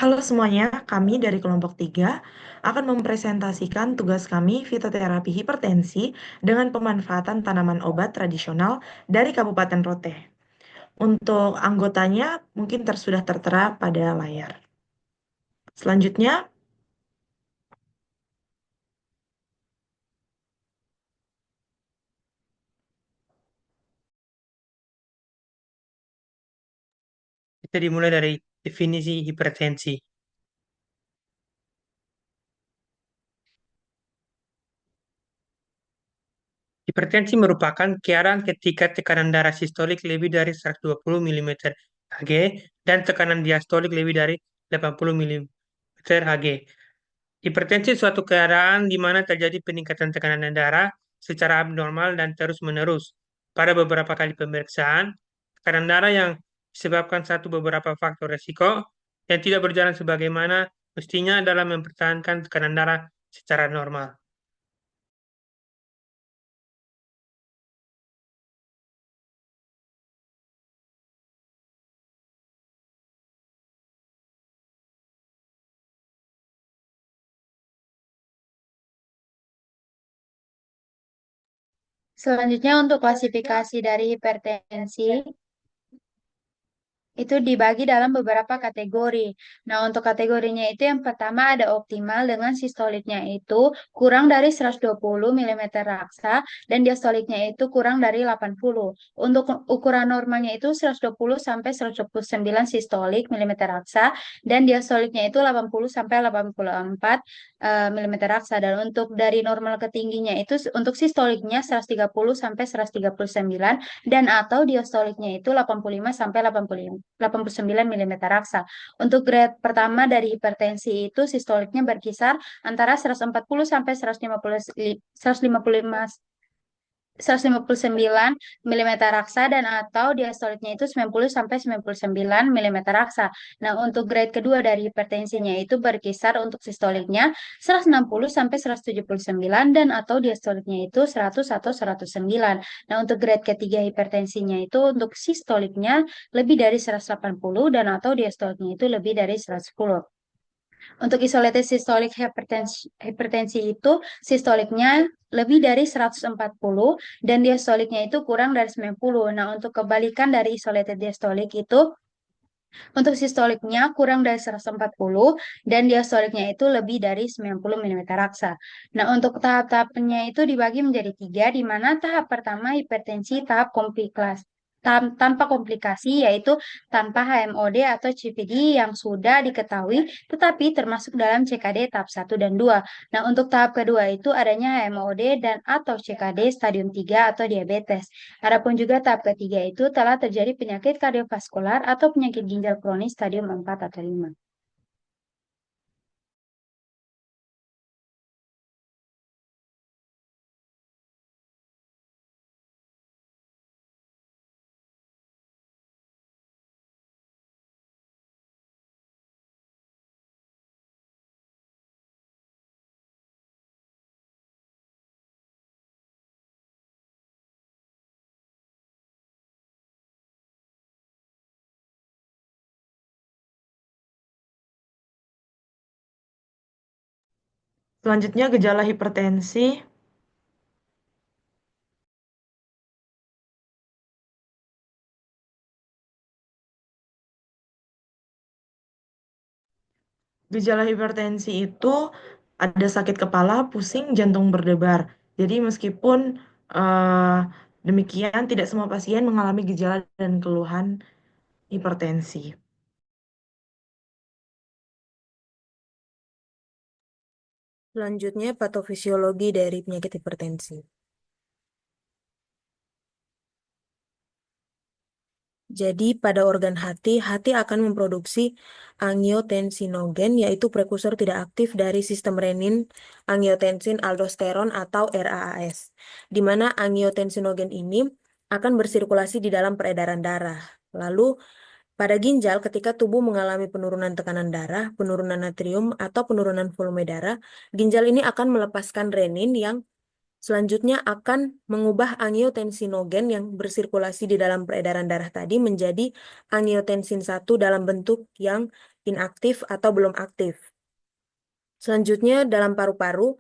Halo semuanya, kami dari kelompok 3 akan mempresentasikan tugas kami fitoterapi hipertensi dengan pemanfaatan tanaman obat tradisional dari Kabupaten Roteh. Untuk anggotanya mungkin sudah tertera pada layar. Selanjutnya, Kita dimulai dari definisi hipertensi. Hipertensi merupakan keadaan ketika tekanan darah sistolik lebih dari 120 mm Hg dan tekanan diastolik lebih dari 80 mm Hg. Hipertensi suatu keadaan di mana terjadi peningkatan tekanan darah secara abnormal dan terus-menerus. Pada beberapa kali pemeriksaan, tekanan darah yang disebabkan beberapa faktor resiko yang tidak berjalan sebagaimana mestinya dalam mempertahankan tekanan darah secara normal. Selanjutnya untuk klasifikasi dari hipertensi itu dibagi dalam beberapa kategori. Nah, untuk kategorinya itu yang pertama ada optimal dengan sistoliknya itu kurang dari 120 mm raksa dan diastoliknya itu kurang dari 80. Untuk ukuran normalnya itu 120 sampai 129 sistolik mm raksa dan diastoliknya itu 80 sampai 84 mm raksa, dan untuk dari normal ke tingginya itu untuk sistoliknya 130 sampai 139 dan atau diastoliknya itu 85 sampai 89 mm raksa. Untuk grade pertama dari hipertensi itu sistoliknya berkisar antara 140 sampai 159 mm raksa dan atau diastoliknya itu 90 sampai 99 mm raksa. Nah, untuk grade kedua dari hipertensinya itu berkisar untuk sistoliknya 160 sampai 179 dan atau diastoliknya itu 100 atau 109. Nah, untuk grade ketiga hipertensinya itu untuk sistoliknya lebih dari 180 dan atau diastoliknya itu lebih dari 110. Untuk isolated systolic hipertensi itu sistoliknya lebih dari 140 dan diastoliknya itu kurang dari 90. Nah, untuk kebalikan dari isolated diastolik itu untuk sistoliknya kurang dari 140 dan diastoliknya itu lebih dari 90 mm raksa. Nah, untuk tahap-tahapnya itu dibagi menjadi tiga, di mana tahap pertama hipertensi tahap komplikasi tanpa komplikasi, yaitu tanpa HMOD atau CVD yang sudah diketahui tetapi termasuk dalam CKD tahap 1 dan 2. Nah, untuk tahap kedua itu adanya HMOD dan atau CKD stadium 3 atau diabetes. Adapun juga tahap ketiga itu telah terjadi penyakit kardiovaskular atau penyakit ginjal kronis stadium 4 atau 5. selanjutnya gejala hipertensi. Gejala hipertensi itu ada sakit kepala, pusing, jantung berdebar. Jadi meskipun eh, demikian, tidak semua pasien mengalami gejala dan keluhan hipertensi. Selanjutnya, patofisiologi dari penyakit hipertensi. Jadi, pada organ hati, hati akan memproduksi angiotensinogen, yaitu prekursor tidak aktif dari sistem renin, angiotensin, aldosteron, atau RAAS, di mana angiotensinogen ini akan bersirkulasi di dalam peredaran darah. Lalu, pada ginjal, ketika tubuh mengalami penurunan tekanan darah, penurunan natrium, atau penurunan volume darah, ginjal ini akan melepaskan renin yang selanjutnya akan mengubah angiotensinogen yang bersirkulasi di dalam peredaran darah tadi menjadi angiotensin 1 dalam bentuk yang inaktif atau belum aktif. Selanjutnya, dalam paru-paru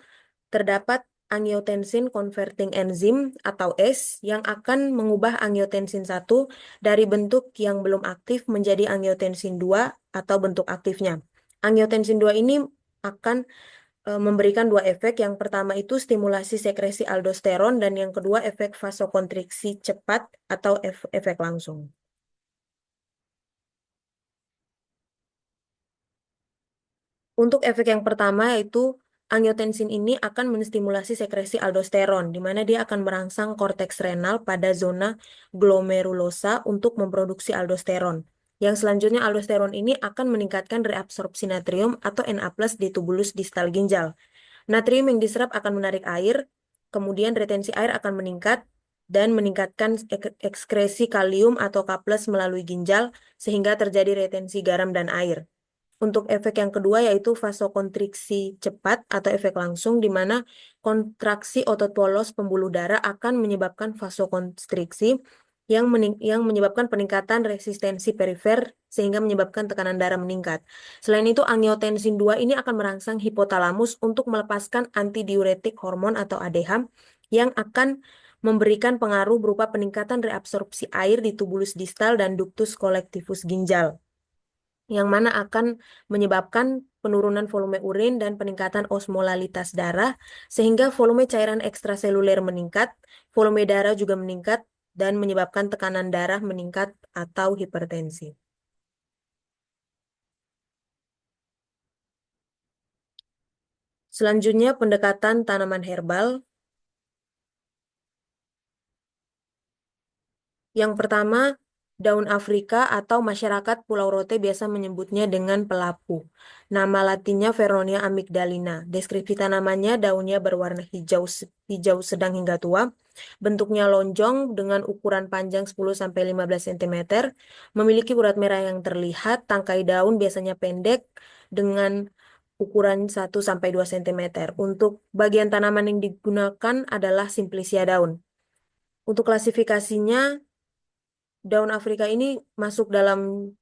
terdapat angiotensin converting enzyme atau ACE yang akan mengubah angiotensin 1 dari bentuk yang belum aktif menjadi angiotensin 2 atau bentuk aktifnya. Angiotensin 2 ini akan memberikan dua efek. Yang pertama itu stimulasi sekresi aldosteron dan yang kedua efek vasokonstriksi cepat atau efek langsung. Untuk efek yang pertama yaitu angiotensin ini akan menstimulasi sekresi aldosteron, di mana dia akan merangsang korteks renal pada zona glomerulosa untuk memproduksi aldosteron. Yang selanjutnya aldosteron ini akan meningkatkan reabsorpsi natrium atau Na+ di tubulus distal ginjal. Natrium yang diserap akan menarik air, kemudian retensi air akan meningkat dan meningkatkan ekskresi kalium atau K+ melalui ginjal sehingga terjadi retensi garam dan air. Untuk efek yang kedua yaitu vasokonstriksi cepat atau efek langsung, di mana kontraksi otot polos pembuluh darah akan menyebabkan vasokonstriksi yang menyebabkan peningkatan resistensi perifer sehingga menyebabkan tekanan darah meningkat. Selain itu, angiotensin 2 ini akan merangsang hipotalamus untuk melepaskan antidiuretik hormon atau ADH yang akan memberikan pengaruh berupa peningkatan reabsorpsi air di tubulus distal dan ductus collectivus ginjal, yang mana akan menyebabkan penurunan volume urin dan peningkatan osmolalitas darah, sehingga volume cairan ekstraseluler meningkat, volume darah juga meningkat, dan menyebabkan tekanan darah meningkat atau hipertensi. Selanjutnya, pendekatan tanaman herbal. Yang pertama, daun Afrika atau masyarakat Pulau Rote biasa menyebutnya dengan pelapu. Nama latinnya Vernonia amygdalina. Deskripsi tanamannya, daunnya berwarna hijau sedang hingga tua. Bentuknya lonjong dengan ukuran panjang 10-15 cm. Memiliki urat merah yang terlihat. Tangkai daun biasanya pendek dengan ukuran 1-2 cm. Untuk bagian tanaman yang digunakan adalah simplicia daun. Untuk klasifikasinya, daun Afrika ini masuk dalam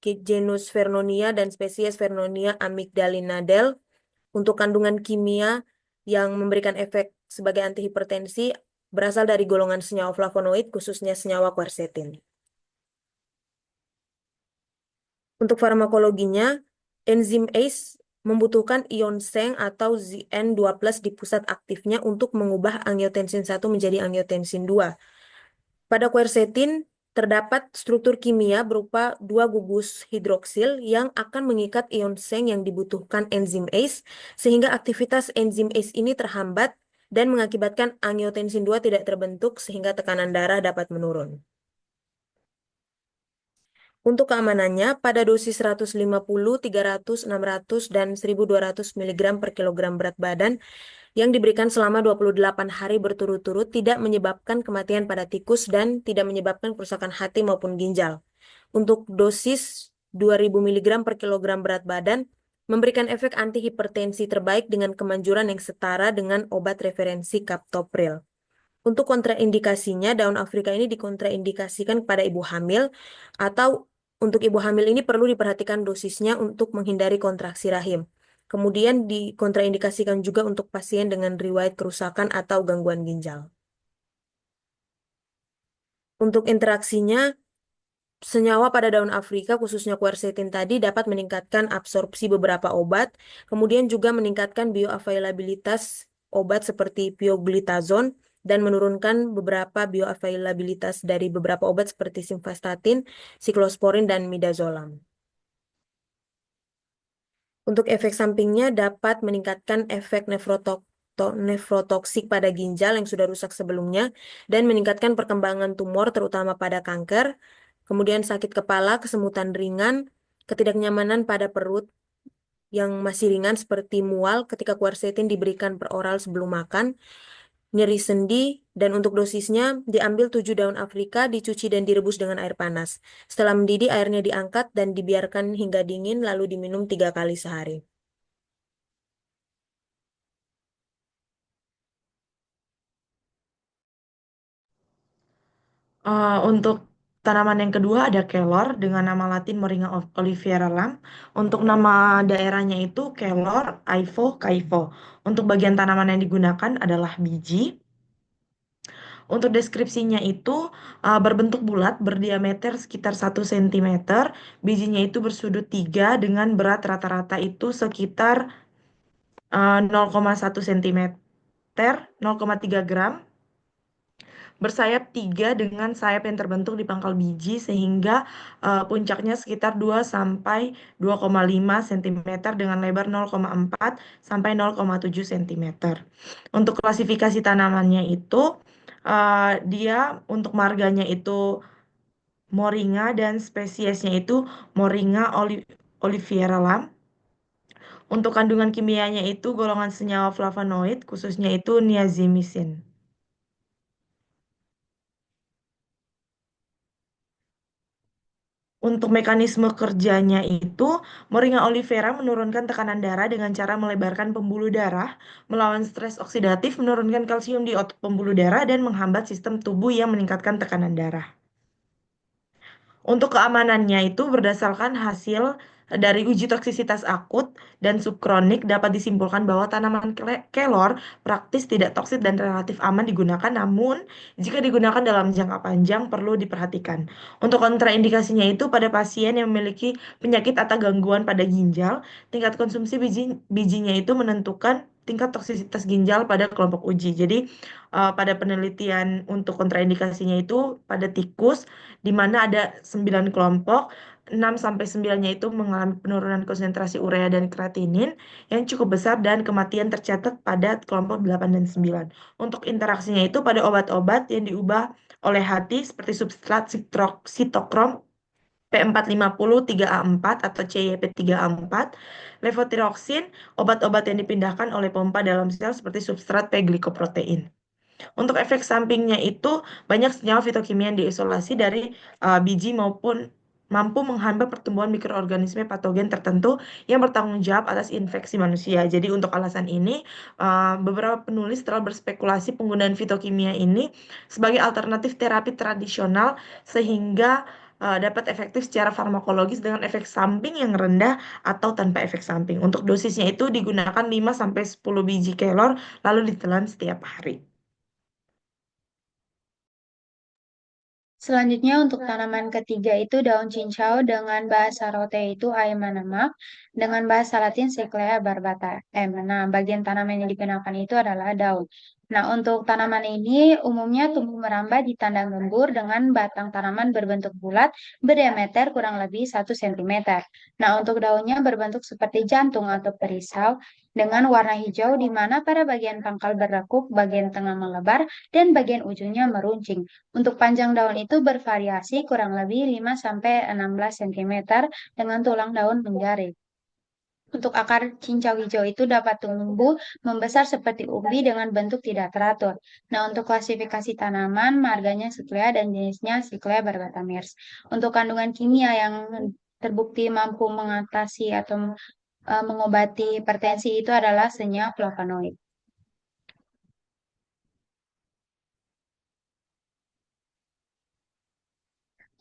genus Vernonia dan spesies Vernonia amygdalina Dell. Untuk kandungan kimia yang memberikan efek sebagai antihipertensi berasal dari golongan senyawa flavonoid, khususnya senyawa quercetin. Untuk farmakologinya, enzim ACE membutuhkan ion seng atau Zn2+ di pusat aktifnya untuk mengubah angiotensin 1 menjadi angiotensin 2. Pada quercetin terdapat struktur kimia berupa dua gugus hidroksil yang akan mengikat ion seng yang dibutuhkan enzim ACE, sehingga aktivitas enzim ACE ini terhambat dan mengakibatkan angiotensin 2 tidak terbentuk sehingga tekanan darah dapat menurun. Untuk keamanannya, pada dosis 150, 300, 600, dan 1200 mg per kilogram berat badan yang diberikan selama 28 hari berturut-turut tidak menyebabkan kematian pada tikus dan tidak menyebabkan kerusakan hati maupun ginjal. Untuk dosis 2000 mg per kilogram berat badan memberikan efek antihipertensi terbaik dengan kemanjuran yang setara dengan obat referensi captopril. Untuk kontraindikasinya, daun Afrika ini dikontraindikasikan kepada ibu hamil, atau untuk ibu hamil ini perlu diperhatikan dosisnya untuk menghindari kontraksi rahim. Kemudian dikontraindikasikan juga untuk pasien dengan riwayat kerusakan atau gangguan ginjal. Untuk interaksinya, senyawa pada daun Afrika, khususnya quercetin tadi, dapat meningkatkan absorpsi beberapa obat, kemudian juga meningkatkan bioavailabilitas obat seperti pioglitazone, dan menurunkan beberapa bioavailabilitas dari beberapa obat seperti simvastatin, siklosporin, dan midazolam. Untuk efek sampingnya dapat meningkatkan efek nefrotoksik pada ginjal yang sudah rusak sebelumnya dan meningkatkan perkembangan tumor terutama pada kanker, kemudian sakit kepala, kesemutan ringan, ketidaknyamanan pada perut yang masih ringan seperti mual ketika quercetin diberikan per oral sebelum makan, nyeri sendi, dan untuk dosisnya diambil 7 daun Afrika, dicuci dan direbus dengan air panas. Setelah mendidih, airnya diangkat dan dibiarkan hingga dingin, lalu diminum 3 kali sehari. Untuk Tanaman yang kedua ada kelor dengan nama latin Moringa oleifera Lam. Untuk nama daerahnya itu kelor, Aivo, Kaivo. Untuk bagian tanaman yang digunakan adalah biji. Untuk deskripsinya itu berbentuk bulat berdiameter sekitar 1 cm. Bijinya itu bersudut 3 dengan berat rata-rata itu sekitar 0,1 cm, 0,3 gram. Bersayap 3 dengan sayap yang terbentuk di pangkal biji sehingga puncaknya sekitar 2 sampai 2,5 cm dengan lebar 0,4 sampai 0,7 cm. Untuk klasifikasi tanamannya itu dia untuk marganya itu Moringa dan spesiesnya itu Moringa oleifera Lam. Untuk kandungan kimianya itu golongan senyawa flavonoid khususnya itu niazinamid. Untuk mekanisme kerjanya itu, Moringa oleifera menurunkan tekanan darah dengan cara melebarkan pembuluh darah, melawan stres oksidatif, menurunkan kalsium di otot pembuluh darah, dan menghambat sistem tubuh yang meningkatkan tekanan darah. Untuk keamanannya itu berdasarkan hasil dari uji toksisitas akut dan subkronik dapat disimpulkan bahwa tanaman kelor praktis tidak toksik dan relatif aman digunakan, namun jika digunakan dalam jangka panjang perlu diperhatikan. Untuk kontraindikasinya itu pada pasien yang memiliki penyakit atau gangguan pada ginjal, tingkat konsumsi bijinya itu menentukan tingkat toksisitas ginjal pada kelompok uji. Jadi pada penelitian untuk kontraindikasinya itu pada tikus di mana ada 9 kelompok, 6 sampai 9-nya itu mengalami penurunan konsentrasi urea dan kreatinin yang cukup besar dan kematian tercatat pada kelompok 8 dan 9. Untuk interaksinya itu pada obat-obat yang diubah oleh hati seperti substrat sitokrom P450 3A4 atau CYP3A4, levotiroxin, obat-obat yang dipindahkan oleh pompa dalam sel seperti substrat P-glikoprotein. Untuk efek sampingnya itu banyak senyawa fitokimia yang diisolasi dari biji maupun mampu menghambat pertumbuhan mikroorganisme patogen tertentu yang bertanggung jawab atas infeksi manusia. Jadi untuk alasan ini beberapa penulis telah berspekulasi penggunaan fitokimia ini sebagai alternatif terapi tradisional sehingga dapat efektif secara farmakologis dengan efek samping yang rendah atau tanpa efek samping. Untuk dosisnya itu digunakan 5 sampai 10 biji kelor lalu ditelan setiap hari. Selanjutnya untuk tanaman ketiga itu daun cincau dengan bahasa rote itu Aemanama, dengan bahasa Latin Cyclea barbata M. Nah, bagian tanaman yang digunakan itu adalah daun. Nah, untuk tanaman ini umumnya tumbuh merambat di tandang gembur dengan batang tanaman berbentuk bulat berdiameter kurang lebih 1 cm. Nah, untuk daunnya berbentuk seperti jantung atau perisau dengan warna hijau di mana pada bagian pangkal berlekuk, bagian tengah melebar, dan bagian ujungnya meruncing. Untuk panjang daun itu bervariasi kurang lebih 5-16 cm dengan tulang daun menjaring. Untuk akar cincau hijau itu dapat tumbuh membesar seperti umbi dengan bentuk tidak teratur. Nah, untuk klasifikasi tanaman, marganya Cyclea dan jenisnya Cyclea barbata Mirs. Untuk kandungan kimia yang terbukti mampu mengatasi atau mengobati hipertensi itu adalah senyawa flavonoid.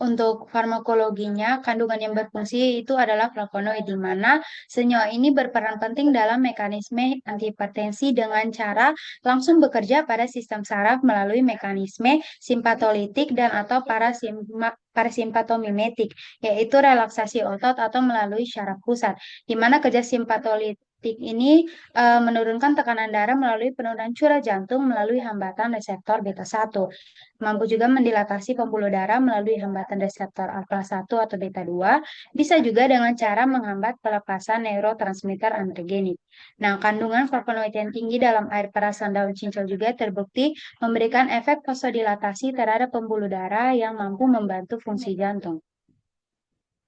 Untuk farmakologinya, kandungan yang berfungsi itu adalah flavonoid, di mana senyawa ini berperan penting dalam mekanisme antihipertensi dengan cara langsung bekerja pada sistem saraf melalui mekanisme simpatolitik dan atau parasimpatomimetik, yaitu relaksasi otot atau melalui syaraf pusat, di mana kerja simpatolitik ini menurunkan tekanan darah melalui penurunan curah jantung melalui hambatan reseptor beta 1. Mampu juga mendilatasi pembuluh darah melalui hambatan reseptor alfa 1 atau beta 2, bisa juga dengan cara menghambat pelepasan neurotransmitter androgenik. Nah, kandungan flavonoid yang tinggi dalam air perasan daun cincau juga terbukti memberikan efek vasodilatasi terhadap pembuluh darah yang mampu membantu fungsi jantung.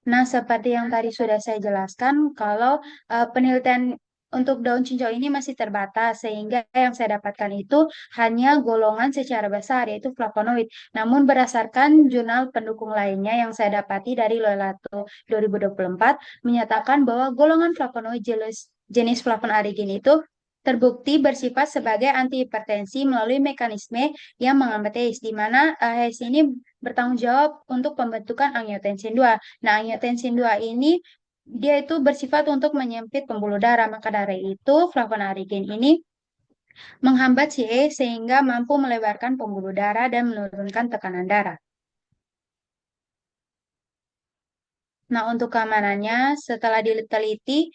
Nah, seperti yang tadi sudah saya jelaskan, kalau penelitian untuk daun cincau ini masih terbatas, sehingga yang saya dapatkan itu hanya golongan secara besar, yaitu flavonoid. Namun berdasarkan jurnal pendukung lainnya yang saya dapati dari Loelato 2024, menyatakan bahwa golongan flavonoid jenis flavonarigin itu terbukti bersifat sebagai antihipertensi melalui mekanisme yang menghambat ACE, di mana ACE ini bertanggung jawab untuk pembentukan angiotensin 2. Nah, angiotensin 2 ini dia itu bersifat untuk menyempit pembuluh darah. Maka dari itu, flavonoridin ini menghambat si ACE sehingga mampu melebarkan pembuluh darah dan menurunkan tekanan darah. Nah, untuk keamanannya, setelah diteliti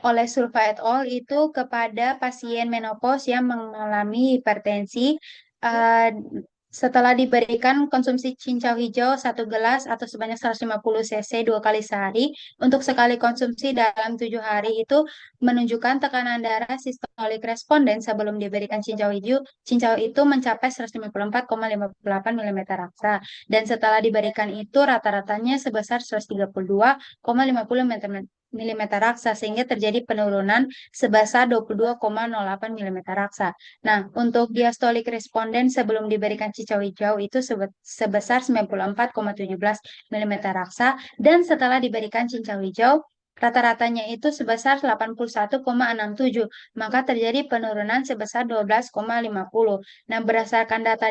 oleh Sulfa et al. Itu kepada pasien menopause yang mengalami hipertensi, eh, setelah diberikan konsumsi cincau hijau 1 gelas atau sebanyak 150 cc 2 kali sehari, untuk sekali konsumsi dalam 7 hari itu menunjukkan tekanan darah sistolik responden sebelum diberikan cincau hijau, cincau itu mencapai 154,58 mm raksa. Dan setelah diberikan itu rata-ratanya sebesar 132,50 mm raksa, sehingga terjadi penurunan sebesar 22,08 mm raksa. Nah, untuk diastolik responden sebelum diberikan cincau hijau itu sebesar 94,17 mm raksa, dan setelah diberikan cincau hijau rata-ratanya itu sebesar 81,67, maka terjadi penurunan sebesar 12,50. Nah, berdasarkan data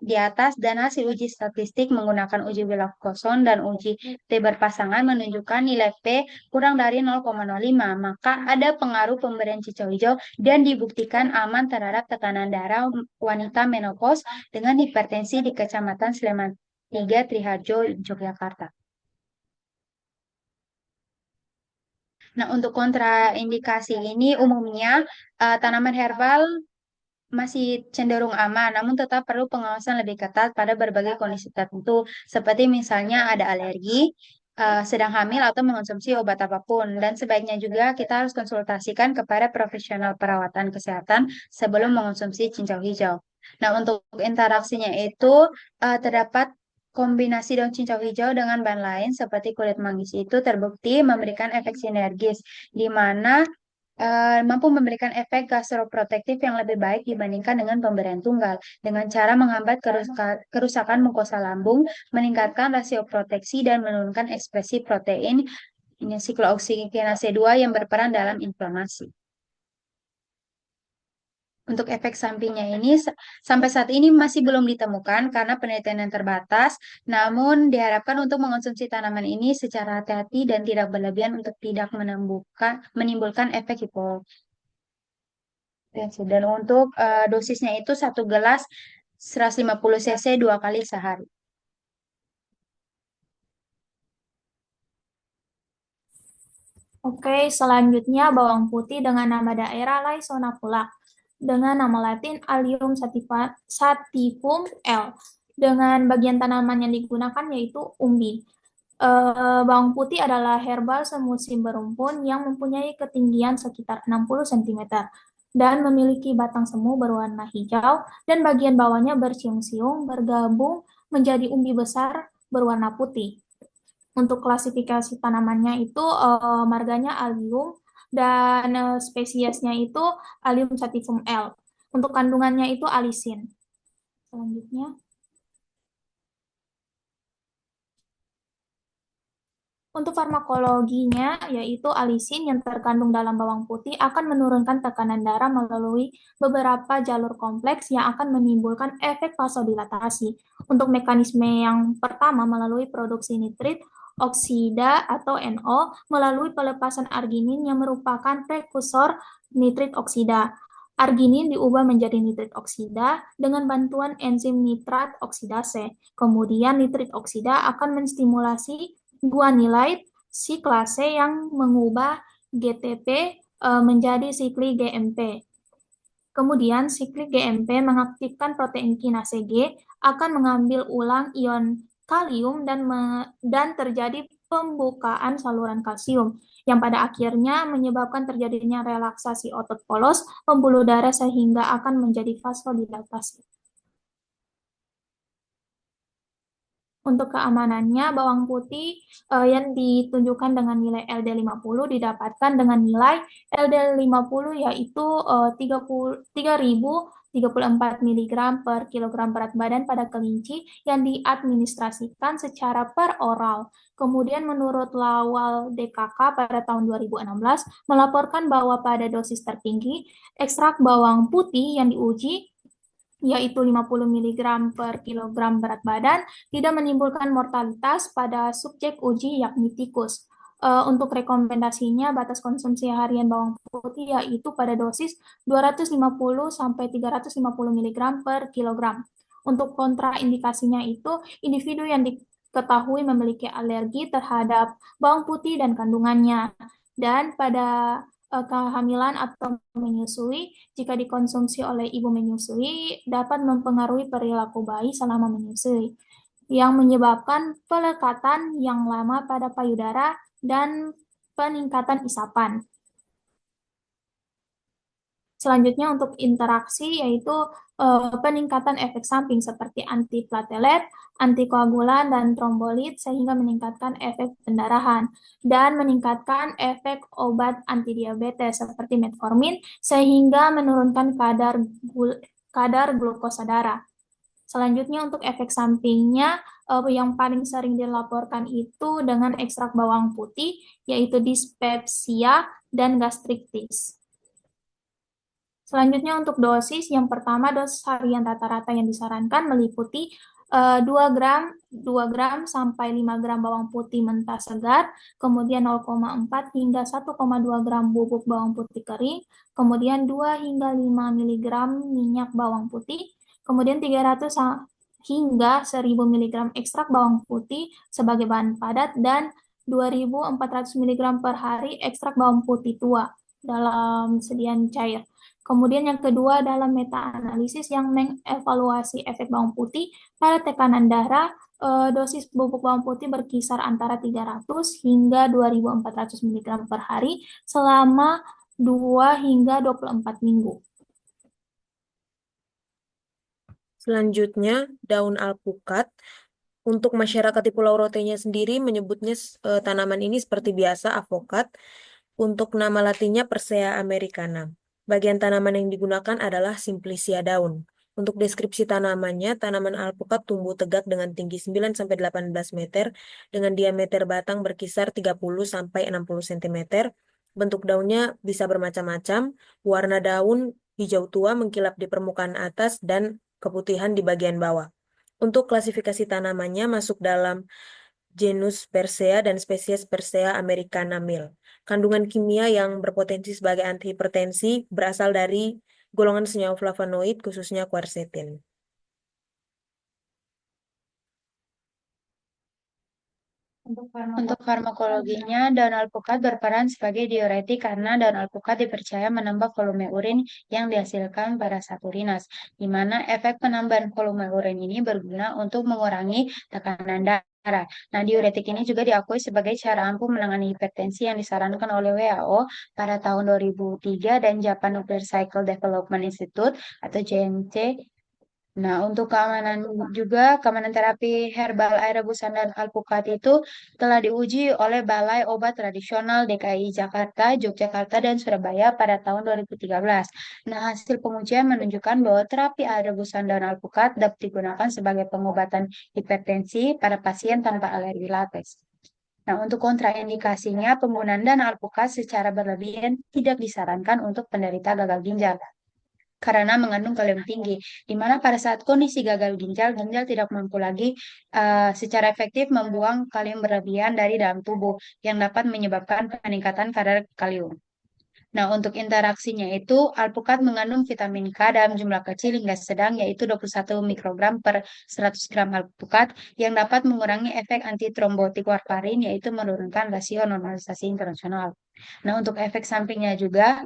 di atas dan hasil uji statistik menggunakan uji Wilcoxon dan uji T berpasangan menunjukkan nilai P kurang dari 0,05, maka ada pengaruh pemberian cincau hijau dan dibuktikan aman terhadap tekanan darah wanita menopause dengan hipertensi di Kecamatan Sleman 3, Triharjo, Yogyakarta. Nah, untuk kontraindikasi ini umumnya tanaman herbal masih cenderung aman, namun tetap perlu pengawasan lebih ketat pada berbagai kondisi tertentu, seperti misalnya ada alergi, sedang hamil, atau mengonsumsi obat apapun. Dan sebaiknya juga kita harus konsultasikan kepada profesional perawatan kesehatan sebelum mengonsumsi cincau hijau. Nah, untuk interaksinya itu terdapat kombinasi daun cincau hijau dengan bahan lain seperti kulit manggis itu terbukti memberikan efek sinergis, di mana mampu memberikan efek gastroprotektif yang lebih baik dibandingkan dengan pemberian tunggal, dengan cara menghambat kerusakan mukosa lambung, meningkatkan rasio proteksi, dan menurunkan ekspresi protein siklooksidasi 2 yang berperan dalam inflamasi. Untuk efek sampingnya ini sampai saat ini masih belum ditemukan karena penelitian yang terbatas, namun diharapkan untuk mengonsumsi tanaman ini secara hati-hati dan tidak berlebihan untuk tidak menimbulkan efek hipotensi. Dan untuk dosisnya itu 1 gelas 150 cc 2 kali sehari. Oke, selanjutnya bawang putih dengan nama daerah Lysona pula, dengan nama latin Allium sativum L, dengan bagian tanaman yang digunakan yaitu umbi. Bawang putih adalah herbal semusim berumpun yang mempunyai ketinggian sekitar 60 cm dan memiliki batang semu berwarna hijau dan bagian bawahnya bersiung-siung bergabung menjadi umbi besar berwarna putih. Untuk klasifikasi tanamannya itu marganya Allium dan spesiesnya itu Allium sativum L. Untuk kandungannya itu alisin. Selanjutnya. Untuk farmakologinya, yaitu alisin yang terkandung dalam bawang putih akan menurunkan tekanan darah melalui beberapa jalur kompleks yang akan menimbulkan efek vasodilatasi. Untuk mekanisme yang pertama melalui produksi nitrit oksida atau NO melalui pelepasan arginin yang merupakan prekursor nitrit oksida. Arginin diubah menjadi nitrit oksida dengan bantuan enzim nitrat oksidase. Kemudian nitrit oksida akan menstimulasi guanilate siklase yang mengubah GTP menjadi siklik GMP. Kemudian siklik GMP mengaktifkan protein kinase G akan mengambil ulang ion kalium dan terjadi pembukaan saluran kalsium yang pada akhirnya menyebabkan terjadinya relaksasi otot polos pembuluh darah sehingga akan menjadi vasodilatasi. Untuk keamanannya, bawang putih yang ditunjukkan dengan nilai LD50 didapatkan dengan nilai LD50 yaitu 3.000 34 mg per kilogram berat badan pada kelinci yang diadministrasikan secara peroral. Kemudian menurut Lawal DKK pada tahun 2016 melaporkan bahwa pada dosis tertinggi ekstrak bawang putih yang diuji yaitu 50 mg per kilogram berat badan, tidak menimbulkan mortalitas pada subjek uji yakni tikus. Untuk rekomendasinya, batas konsumsi harian bawang putih yaitu pada dosis 250 sampai 350 mg per kilogram. Untuk kontraindikasinya itu, individu yang diketahui memiliki alergi terhadap bawang putih dan kandungannya. Dan pada kehamilan atau menyusui, jika dikonsumsi oleh ibu menyusui, dapat mempengaruhi perilaku bayi selama menyusui, yang menyebabkan pelekatan yang lama pada payudara dan peningkatan isapan. Selanjutnya untuk interaksi yaitu peningkatan efek samping seperti antiplatelet, antikoagulan, dan trombolit sehingga meningkatkan efek pendarahan dan meningkatkan efek obat antidiabetes seperti metformin sehingga menurunkan kadar glukosa darah. Selanjutnya untuk efek sampingnya yang paling sering dilaporkan itu dengan ekstrak bawang putih yaitu dispepsia dan gastritis. Selanjutnya untuk dosis, yang pertama dosis harian rata-rata yang disarankan meliputi 2 gram sampai 5 gram bawang putih mentah segar, kemudian 0,4 hingga 1,2 gram bubuk bawang putih kering, kemudian 2 hingga 5 mg minyak bawang putih, kemudian 300 hingga 1000 mg ekstrak bawang putih sebagai bahan padat, dan 2400 mg per hari ekstrak bawang putih tua dalam sediaan cair. Kemudian yang kedua adalah meta-analisis yang mengevaluasi efek bawang putih pada tekanan darah. Dosis bubuk bawang putih berkisar antara 300 hingga 2400 mg per hari selama 2 hingga 24 minggu. Selanjutnya, daun alpukat. Untuk masyarakat di Pulau Rotenya sendiri menyebutnya tanaman ini seperti biasa avokat. Untuk nama latinnya Persea americana. Bagian tanaman yang digunakan adalah Simplicia daun. Untuk deskripsi tanamannya, tanaman alpukat tumbuh tegak dengan tinggi 9-18 meter, dengan diameter batang berkisar 30-60 cm. Bentuk daunnya bisa bermacam-macam, warna daun hijau tua mengkilap di permukaan atas dan keputihan di bagian bawah. Untuk klasifikasi tanamannya masuk dalam genus Persea dan spesies Persea americana Mill. Kandungan kimia yang berpotensi sebagai antihipertensi berasal dari golongan senyawa flavonoid, khususnya quercetin. Untuk farmakologinya, daun alpukat berperan sebagai diuretik karena daun alpukat dipercaya menambah volume urin yang dihasilkan pada saat urinas, di mana efek penambahan volume urin ini berguna untuk mengurangi tekanan darah. Nah, diuretik ini juga diakui sebagai cara ampuh menangani hipertensi yang disarankan oleh WHO pada tahun 2003 dan Japan Nuclear Cycle Development Institute atau JNC. Nah, untuk keamanan terapi herbal air rebusan dan alpukat itu telah diuji oleh Balai Obat Tradisional DKI Jakarta, Yogyakarta, dan Surabaya pada tahun 2013. Nah, hasil pengujian menunjukkan bahwa terapi air rebusan dan alpukat dapat digunakan sebagai pengobatan hipertensi pada pasien tanpa alergi latex. Nah, untuk kontraindikasinya, penggunaan dan alpukat secara berlebihan tidak disarankan untuk penderita gagal ginjal karena mengandung kalium tinggi, di mana pada saat kondisi gagal ginjal tidak mampu lagi secara efektif membuang kalium berlebihan dari dalam tubuh yang dapat menyebabkan peningkatan kadar kalium. Nah, untuk interaksinya itu, alpukat mengandung vitamin K dalam jumlah kecil hingga sedang, yaitu 21 mikrogram per 100 gram alpukat, yang dapat mengurangi efek antitrombotik warfarin, yaitu menurunkan rasio normalisasi internasional. Nah, untuk efek sampingnya juga,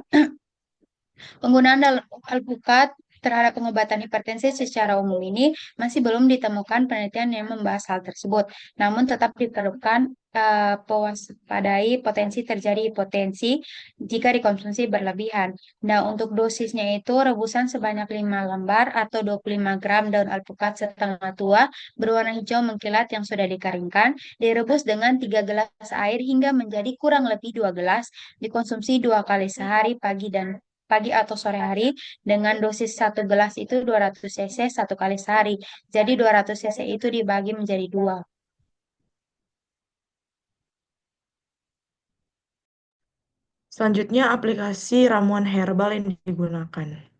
penggunaan alpukat terhadap pengobatan hipertensi secara umum ini masih belum ditemukan penelitian yang membahas hal tersebut. Namun tetap diperlukan mewaspadai potensi terjadi hipotensi jika dikonsumsi berlebihan. Nah, untuk dosisnya itu rebusan sebanyak 5 lembar atau 25 gram daun alpukat setengah tua berwarna hijau mengkilat yang sudah dikeringkan, direbus dengan 3 gelas air hingga menjadi kurang lebih 2 gelas, dikonsumsi 2 kali sehari, pagi dan pagi atau sore hari dengan dosis satu gelas itu 200 cc satu kali sehari. Jadi 200 cc itu dibagi menjadi dua. Selanjutnya, aplikasi ramuan herbal yang digunakan.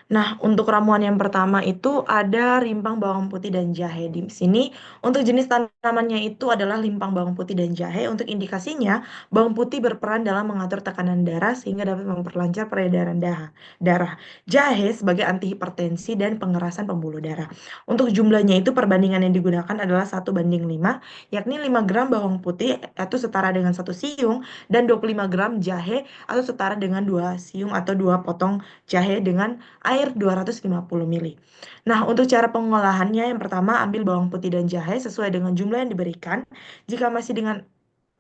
Nah, untuk ramuan yang pertama itu ada rimpang bawang putih dan jahe. Di sini untuk jenis tanamannya itu adalah rimpang bawang putih dan jahe. Untuk indikasinya, bawang putih berperan dalam mengatur tekanan darah sehingga dapat memperlancar peredaran darah. Jahe sebagai antihipertensi dan pengerasan pembuluh darah. Untuk jumlahnya itu perbandingan yang digunakan adalah 1:5, yakni 5 gram bawang putih atau setara dengan 1 siung dan 25 gram jahe atau setara dengan 2 siung atau 2 potong jahe dengan air 250 ml. Nah, untuk cara pengolahannya yang pertama ambil bawang putih dan jahe sesuai dengan jumlah yang diberikan. Jika masih dengan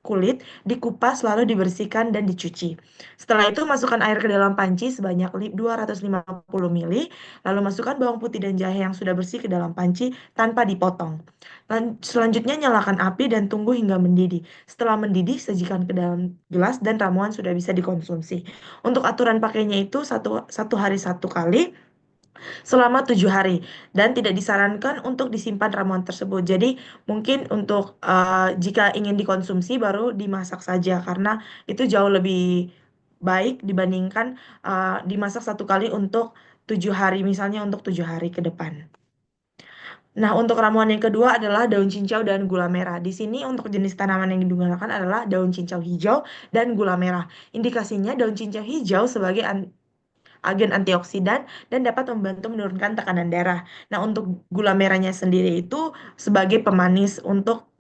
kulit, dikupas lalu dibersihkan dan dicuci. Setelah itu masukkan air ke dalam panci sebanyak 250 ml, lalu masukkan bawang putih dan jahe yang sudah bersih ke dalam panci tanpa dipotong. Selanjutnya nyalakan api dan tunggu hingga mendidih. Setelah mendidih, sajikan ke dalam gelas dan ramuan sudah bisa dikonsumsi. Untuk aturan pakainya itu satu hari 1 kali selama 7 hari dan tidak disarankan untuk disimpan ramuan tersebut. Jadi mungkin untuk jika ingin dikonsumsi baru dimasak saja karena itu jauh lebih baik dibandingkan dimasak 1 kali untuk 7 hari, misalnya untuk 7 hari ke depan. Nah, untuk ramuan yang kedua adalah daun cincau dan gula merah. Di sini untuk jenis tanaman yang digunakan adalah daun cincau hijau dan gula merah. Indikasinya daun cincau hijau sebagai agen antioksidan dan dapat membantu menurunkan tekanan darah. Nah, untuk gula merahnya sendiri itu sebagai pemanis untuk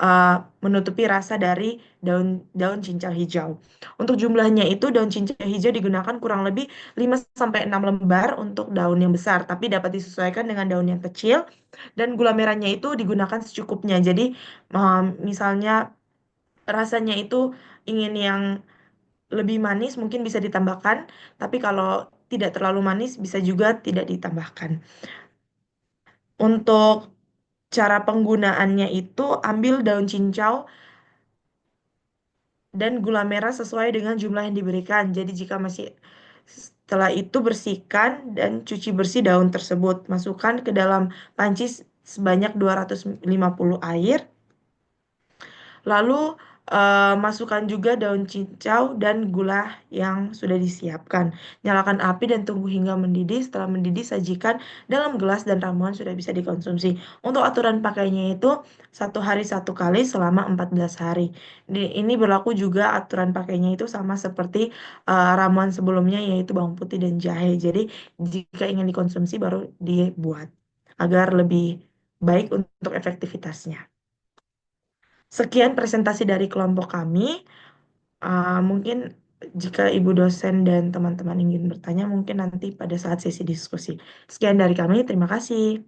menutupi rasa dari daun cincau hijau. Untuk jumlahnya itu daun cincau hijau digunakan kurang lebih 5 sampai 6 lembar untuk daun yang besar, tapi dapat disesuaikan dengan daun yang kecil dan gula merahnya itu digunakan secukupnya. Jadi misalnya rasanya itu ingin yang lebih manis mungkin bisa ditambahkan, tapi kalau tidak terlalu manis bisa juga tidak ditambahkan. Untuk cara penggunaannya itu ambil daun cincau dan gula merah sesuai dengan jumlah yang diberikan. Jadi jika masih setelah itu bersihkan dan cuci bersih daun tersebut. Masukkan ke dalam panci sebanyak 250 air. Lalu masukkan juga daun cincau dan gula yang sudah disiapkan. Nyalakan api dan tunggu hingga mendidih. Setelah mendidih, sajikan dalam gelas dan ramuan sudah bisa dikonsumsi. Untuk aturan pakainya itu 1 hari 1 kali selama 14 hari. Ini berlaku juga aturan pakainya itu sama seperti ramuan sebelumnya yaitu bawang putih dan jahe. Jadi jika ingin dikonsumsi baru dibuat agar lebih baik untuk efektivitasnya. Sekian presentasi dari kelompok kami. Mungkin jika Ibu dosen dan teman-teman ingin bertanya, mungkin nanti pada saat sesi diskusi. Sekian dari kami, terima kasih.